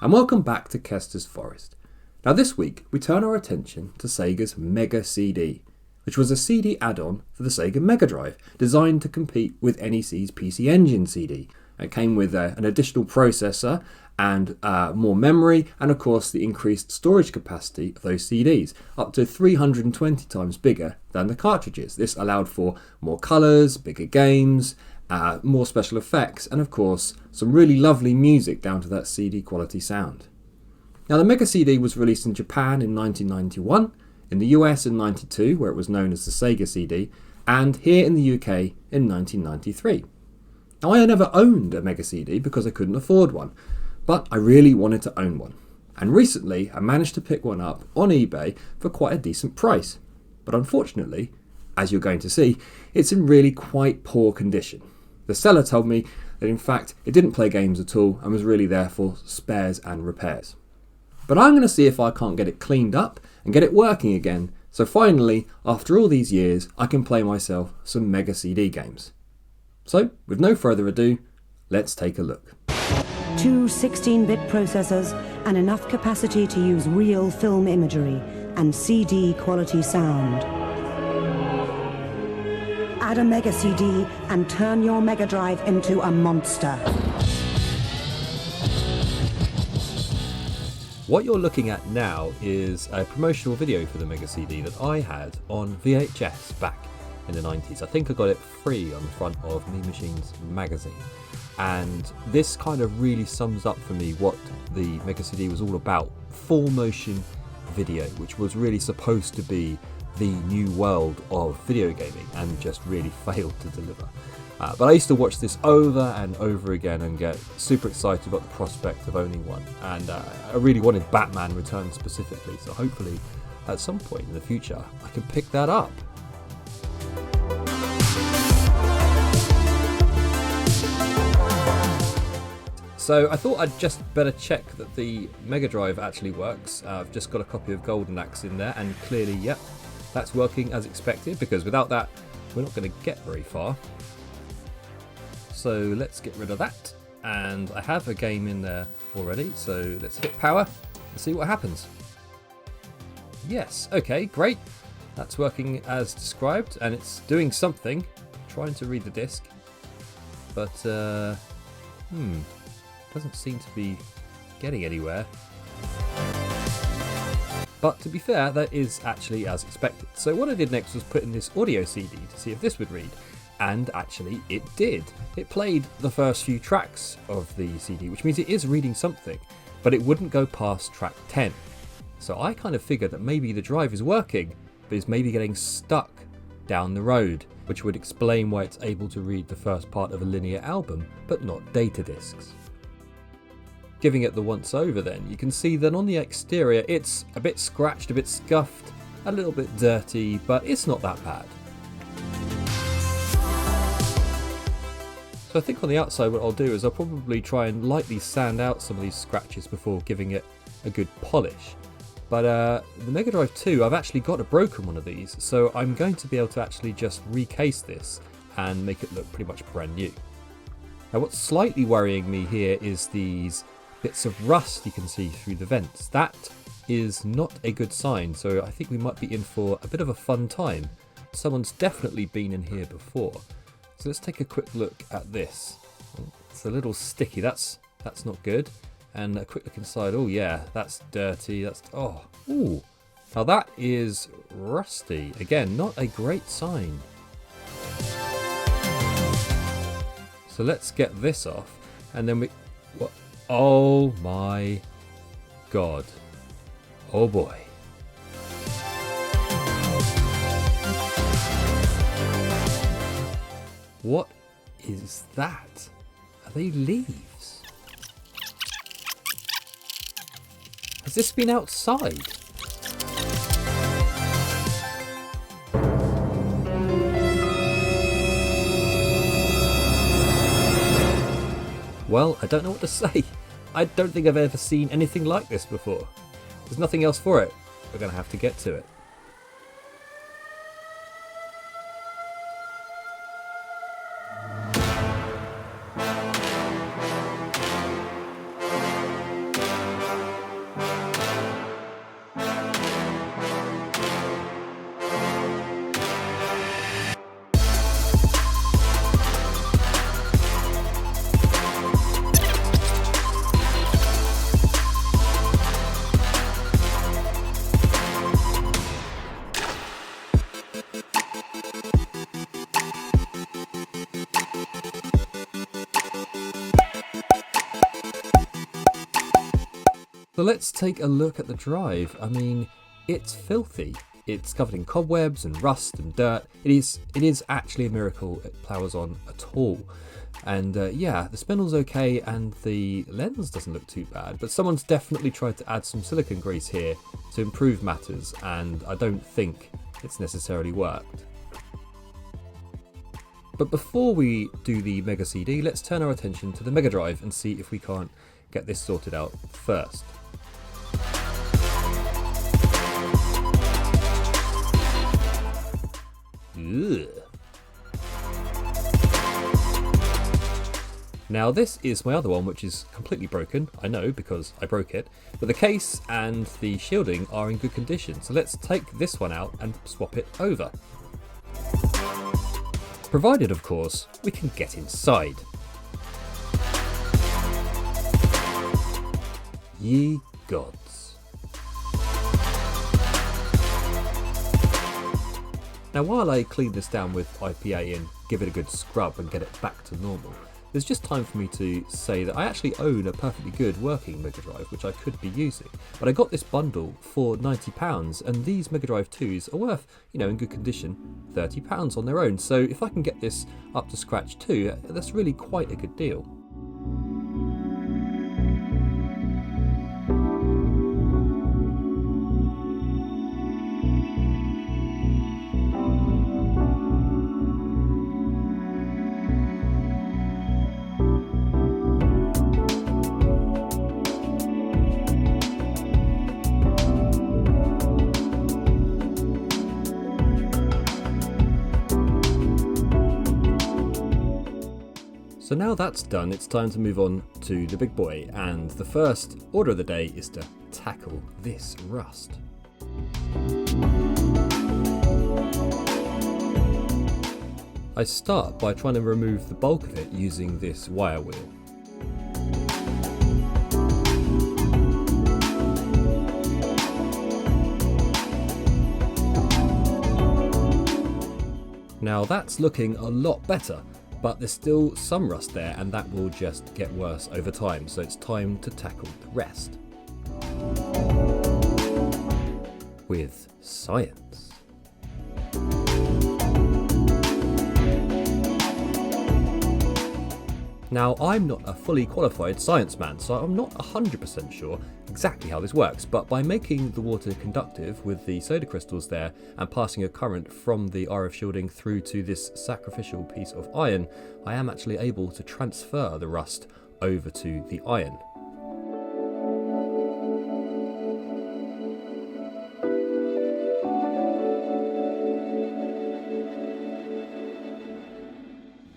and welcome back to Kester's Forest. Now this week we turn our attention to Sega's Mega CD, which was a CD add-on for the Sega Mega Drive, designed to compete with NEC's PC Engine CD. It came with an additional processor and more memory, and of course the increased storage capacity of those CDs, up to 320 times bigger than the cartridges. This allowed for more colours, bigger games, more special effects, and of course some really lovely music down to that CD quality sound. Now the Mega CD was released in Japan in 1991, in the US in 92, where it was known as the Sega CD, and here in the UK in 1993. Now I never owned a Mega CD because I couldn't afford one, but I really wanted to own one. And recently I managed to pick one up on eBay for quite a decent price. But unfortunately, as you're going to see, it's in really quite poor condition. The seller told me that in fact it didn't play games at all and was really there for spares and repairs. But I'm going to see if I can't get it cleaned up and get it working again, so finally, after all these years, I can play myself some Mega CD games. So, with no further ado, let's take a look. Two 16-bit processors and enough capacity to use real film imagery and CD quality sound. Add a Mega CD and turn your Mega Drive into a monster. What you're looking at now is a promotional video for the Mega CD that I had on VHS back in the 90s. I think I got it free on the front of Me Machines magazine. And this kind of really sums up for me what the Mega CD was all about. Full motion video, which was really supposed to be the new world of video gaming and just really failed to deliver. But I used to watch this over and over again and get super excited about the prospect of owning one. And I really wanted Batman Returns specifically, so hopefully at some point in the future I can pick that up. So I thought I'd just better check that the Mega Drive actually works. I've just got a copy of Golden Axe in there, and clearly, yep, that's working as expected, because without that we're not going to get very far. So let's get rid of that, and I have a game in there already, so let's hit power and see what happens. Yes, okay, great, that's working as described, and it's doing something. I'm trying to read the disc, but doesn't seem to be getting anywhere. But to be fair, that is actually as expected. So what I did next was put in this audio CD to see if this would read. And actually it did. It played the first few tracks of the CD, which means it is reading something, but it wouldn't go past track 10. So I kind of figured that maybe the drive is working, but is maybe getting stuck down the road, which would explain why it's able to read the first part of a linear album, but not data discs. Giving it the once over then, you can see that on the exterior it's a bit scratched, a bit scuffed, a little bit dirty, but it's not that bad. So I think on the outside what I'll do is I'll probably try and lightly sand out some of these scratches before giving it a good polish. But the Mega Drive 2, I've actually got a broken one of these, so I'm going to be able to actually just recase this and make it look pretty much brand new. Now what's slightly worrying me here is these bits of rust you can see through the vents. That is not a good sign, so I think we might be in for a bit of a fun time. Someone's definitely been in here before. So let's take a quick look at this. It's a little sticky, that's not good. And a quick look inside, oh yeah, that's dirty, ooh. Now that is rusty. Again, not a great sign. So let's get this off, and then what? Oh my god. Oh boy. What is that? Are they leaves? Has this been outside? Well, I don't know what to say. I don't think I've ever seen anything like this before. There's nothing else for it. We're going to have to get to it. So let's take a look at the drive. I mean, it's filthy. It's covered in cobwebs and rust and dirt. It is actually a miracle it powers on at all. And yeah, the spindle's okay and the lens doesn't look too bad, but someone's definitely tried to add some silicone grease here to improve matters, and I don't think it's necessarily worked. But before we do the Mega CD, let's turn our attention to the Mega Drive and see if we can't get this sorted out first. Ugh. Now this is my other one, which is completely broken, I know because I broke it, but the case and the shielding are in good condition, so let's take this one out and swap it over. Provided, of course, we can get inside. Ye gods. Now while I clean this down with IPA and give it a good scrub and get it back to normal, there's just time for me to say that I actually own a perfectly good working Mega Drive which I could be using, but I got this bundle for £90 and these Mega Drive 2s are worth, in good condition, £30 on their own, so if I can get this up to scratch too, that's really quite a good deal. So now that's done, it's time to move on to the big boy, and the first order of the day is to tackle this rust. I start by trying to remove the bulk of it using this wire wheel. Now that's looking a lot better. But there's still some rust there and that will just get worse over time, so it's time to tackle the rest. With science. Now I'm not a fully qualified science man, so I'm not 100% sure exactly how this works, but by making the water conductive with the soda crystals there and passing a current from the RF shielding through to this sacrificial piece of iron, I am actually able to transfer the rust over to the iron.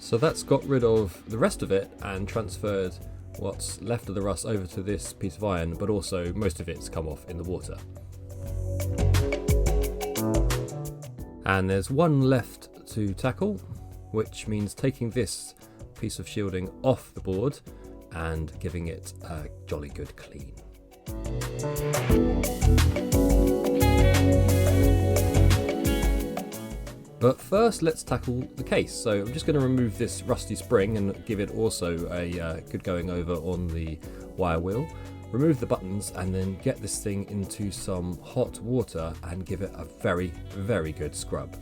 So that's got rid of the rest of it and transferred what's left of the rust over to this piece of iron, but also most of it's come off in the water. And there's one left to tackle, which means taking this piece of shielding off the board and giving it a jolly good clean. But first let's tackle the case. So I'm just going to remove this rusty spring and give it also a good going over on the wire wheel. Remove the buttons and then get this thing into some hot water and give it a very, very good scrub.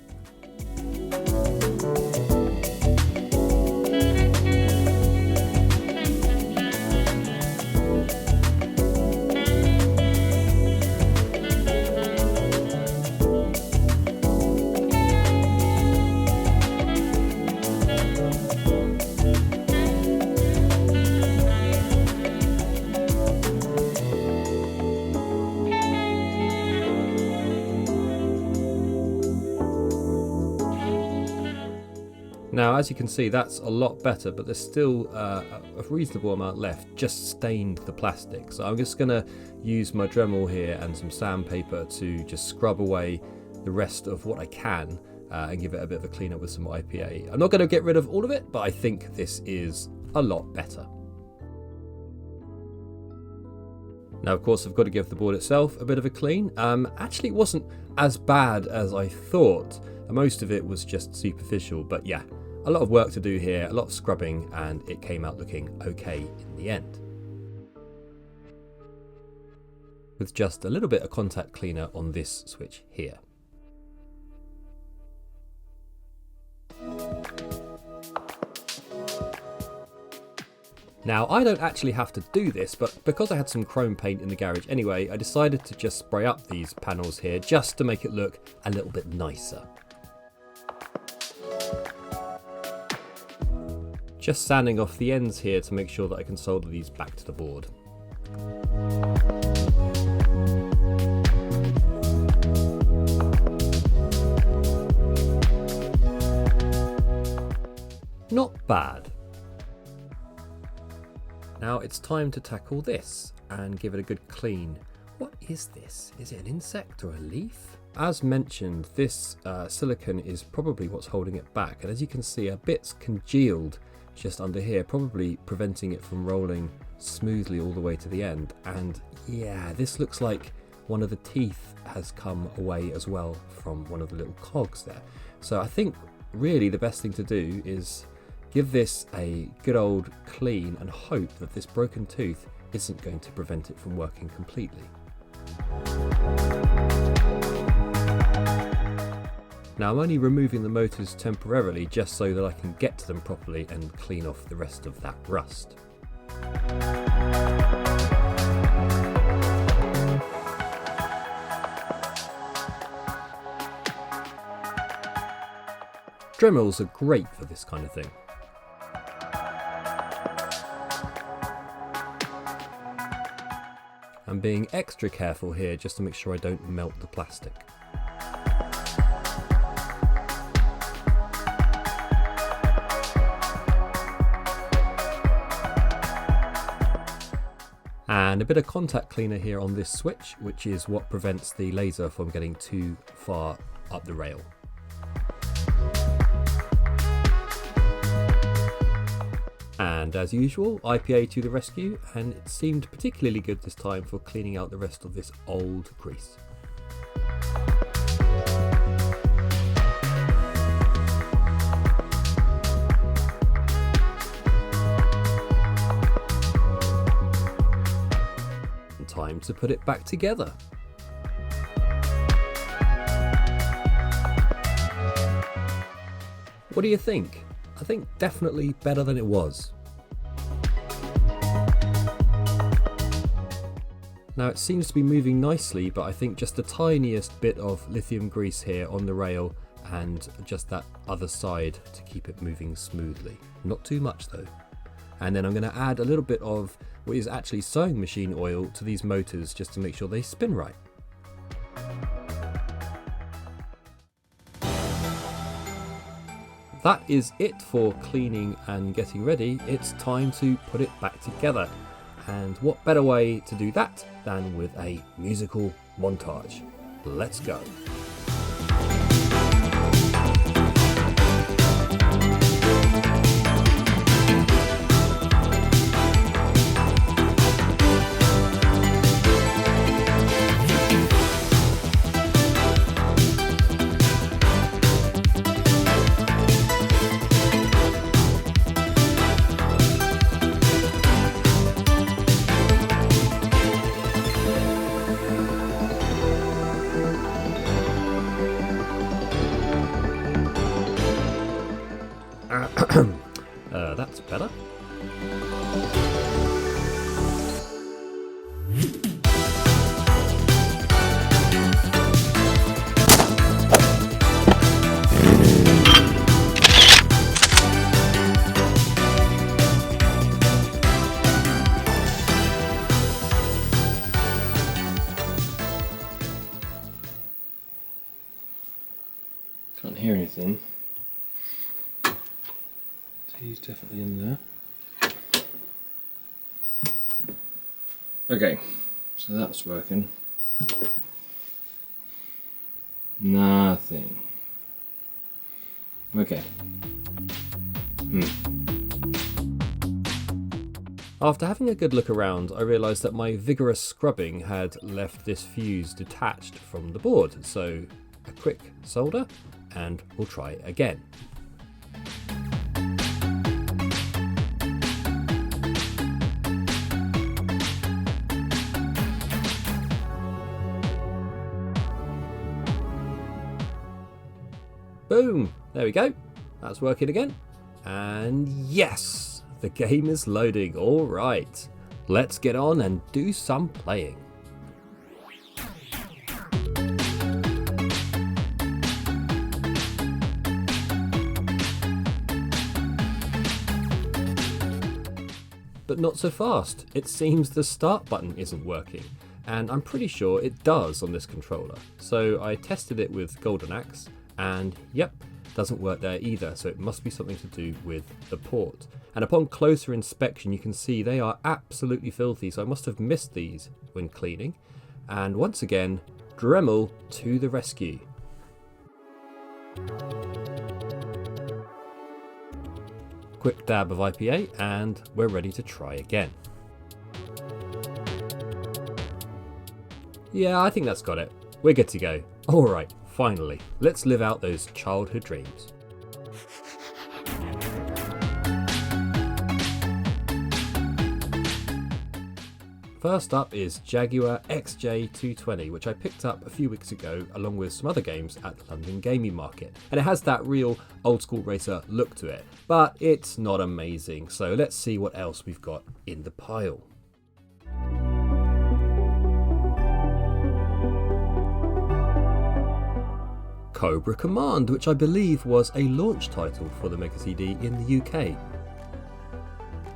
Now, as you can see, that's a lot better, but there's still a reasonable amount left, just stained the plastic. So I'm just going to use my Dremel here and some sandpaper to just scrub away the rest of what I can and give it a bit of a clean up with some IPA. I'm not going to get rid of all of it, but I think this is a lot better. Now, of course, I've got to give the board itself a bit of a clean. Actually, it wasn't as bad as I thought. Most of it was just superficial, but yeah, a lot of work to do here, a lot of scrubbing, and it came out looking okay in the end. with just a little bit of contact cleaner on this switch here. Now, I don't actually have to do this, but because I had some chrome paint in the garage anyway, I decided to just spray up these panels here just to make it look a little bit nicer. Just sanding off the ends here to make sure that I can solder these back to the board. Not bad. Now it's time to tackle this and give it a good clean. What is this? Is it an insect or a leaf? As mentioned, this silicone is probably what's holding it back, and as you can see, a bit's congealed just under here, probably preventing it from rolling smoothly all the way to the end. And yeah, this looks like one of the teeth has come away as well from one of the little cogs there. So I think really the best thing to do is give this a good old clean and hope that this broken tooth isn't going to prevent it from working completely. Now I'm only removing the motors temporarily just so that I can get to them properly and clean off the rest of that rust. Dremels are great for this kind of thing. I'm being extra careful here just to make sure I don't melt the plastic. And a bit of contact cleaner here on this switch, which is what prevents the laser from getting too far up the rail. And as usual, IPA to the rescue, and it seemed particularly good this time for cleaning out the rest of this old grease. And time to put it back together. What do you think? I think definitely better than it was. Now it seems to be moving nicely, but I think just the tiniest bit of lithium grease here on the rail and just that other side to keep it moving smoothly. Not too much though. And then I'm going to add a little bit of what is actually sewing machine oil to these motors just to make sure they spin right. That is it for cleaning and getting ready. It's time to put it back together. And what better way to do that than with a musical montage? Let's go. That's better. Can't hear anything. He's definitely in there. Okay, so that's working. Nothing. Okay. After having a good look around, I realised that my vigorous scrubbing had left this fuse detached from the board, so a quick solder and we'll try again. Boom! There we go. That's working again. And yes! The game is loading. Alright. Let's get on and do some playing. But not so fast. It seems the start button isn't working, and I'm pretty sure it does on this controller. So I tested it with Golden Axe, and yep, doesn't work there either, so it must be something to do with the port. And upon closer inspection you can see they are absolutely filthy, so I must have missed these when cleaning. And once again, Dremel to the rescue. Quick dab of IPA and we're ready to try again. Yeah, I think that's got it. We're good to go. Alright, finally, let's live out those childhood dreams. First up is Jaguar XJ220, which I picked up a few weeks ago along with some other games at the London Gaming Market. And it has that real old school racer look to it, but it's not amazing. So let's see what else we've got in the pile. Cobra Command, which I believe was a launch title for the Mega CD in the UK.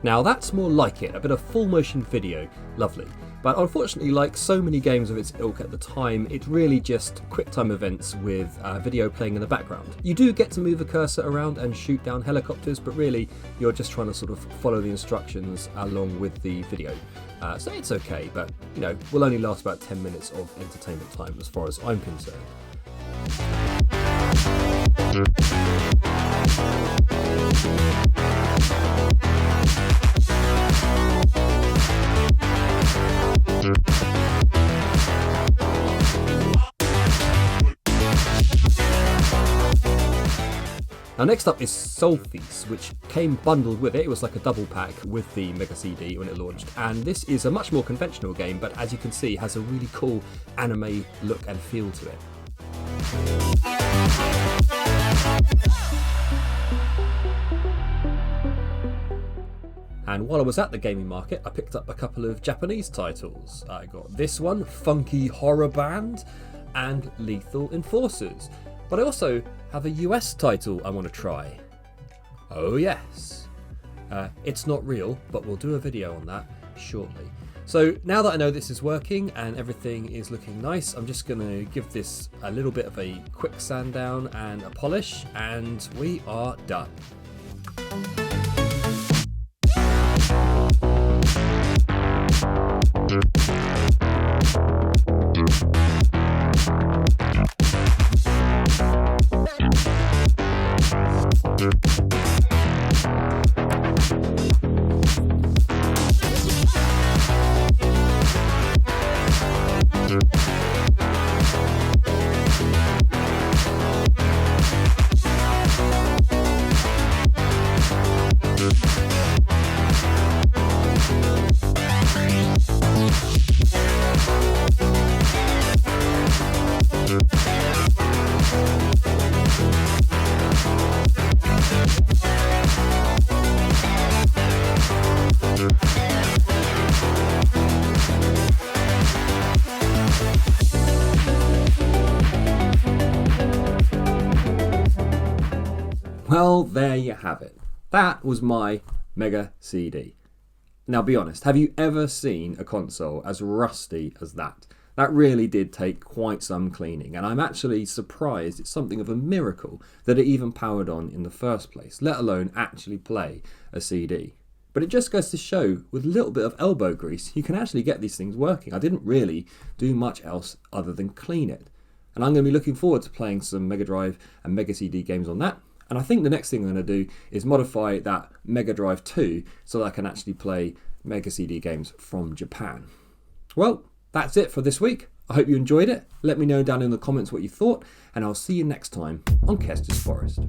Now that's more like it, a bit of full motion video, lovely. But unfortunately, like so many games of its ilk at the time, it's really just QuickTime events with video playing in the background. You do get to move the cursor around and shoot down helicopters, but really you're just trying to sort of follow the instructions along with the video. So it's okay, but you know, will only last about 10 minutes of entertainment time as far as I'm concerned. Now next up is Solfease, which came bundled with it. It was like a double pack with the Mega CD when it launched, and this is a much more conventional game, but as you can see has a really cool anime look and feel to it. And while I was at the gaming market, I picked up a couple of Japanese titles. I got this one, Funky Horror Band, and Lethal Enforcers. But I also have a US title I want to try. Oh yes. It's not real, but we'll do a video on that shortly. So now that I know this is working and everything is looking nice, I'm just going to give this a little bit of a quick sand down and a polish, and we are done. Well, there you have it. That was my Mega CD. Now be honest, have you ever seen a console as rusty as that? That really did take quite some cleaning, and I'm actually surprised it's something of a miracle that it even powered on in the first place, let alone actually play a CD. But it just goes to show, with a little bit of elbow grease, you can actually get these things working. I didn't really do much else other than clean it. And I'm going to be looking forward to playing some Mega Drive and Mega CD games on that. And I think the next thing I'm going to do is modify that Mega Drive 2 so that I can actually play Mega CD games from Japan. Well, that's it for this week. I hope you enjoyed it. Let me know down in the comments what you thought, and I'll see you next time on Kestis Forest.